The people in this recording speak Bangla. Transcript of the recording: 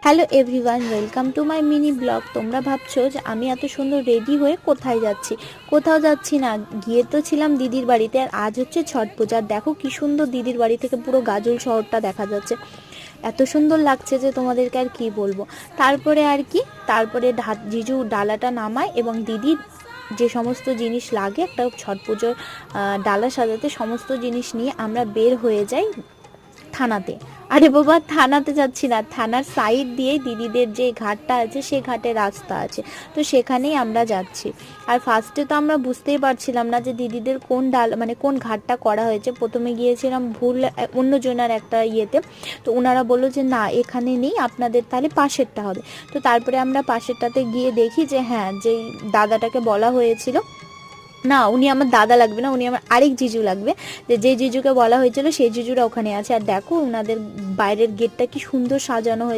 Hello everyone, welcome to my mini blog. তোমরা ভাবছো যে আমি এত সুন্দর রেডি হয়ে কোথায় যাচ্ছি। কোথাও যাচ্ছি না, গিয়ে তো ছিলাম দিদির বাড়িতে। আর আজ হচ্ছে ছট পূজা। দেখো কি সুন্দর দিদির বাড়ি থেকে পুরো গাজল শহরটা দেখা যাচ্ছে। এত সুন্দর লাগছে যে তোমাদেরকে আর কি বলবো। তারপরে আর কি, তারপরে জিজু ডালাটা নামায় এবং দিদির যে সমস্ত জিনিস লাগে একটা ছট পুজোর ডালা সাজাতে, সমস্ত জিনিস নিয়ে আমরা বের হয়ে যাই থানাতে। আরে বাবা, থানাতে যাচ্ছি না, থানার সাইড দিয়ে দিদিদের যে ঘাটটা আছে সেই ঘাটে রাস্তা আছে, তো সেখানেই আমরা যাচ্ছি। আর ফার্স্টে তো আমরা বুঝতেই পারছিলাম না যে দিদিদের কোন মানে কোন ঘাটটা করা হয়েছে। প্রথমে গিয়েছিলাম ভুল অন্যজনের একটা ইয়েতে, তো ওনারা বললো যে না এখানে নেই, আপনাদের তাহলে পাশেরটা হবে। তো তারপরে আমরা পাশেরটাতে গিয়ে দেখি যে হ্যাঁ, যেই দাদাটাকে বলা হয়েছিল, না উনি আমার দাদা লাগবে না, উনি আমার আরেক জিজু লাগবে, যে জিজুকে বলা হয়েছিল সেই জিজুরা ওখানে আছে। আর দেখো ওনাদের বাইরের গেটটা কি সুন্দর সাজানো হয়েছে।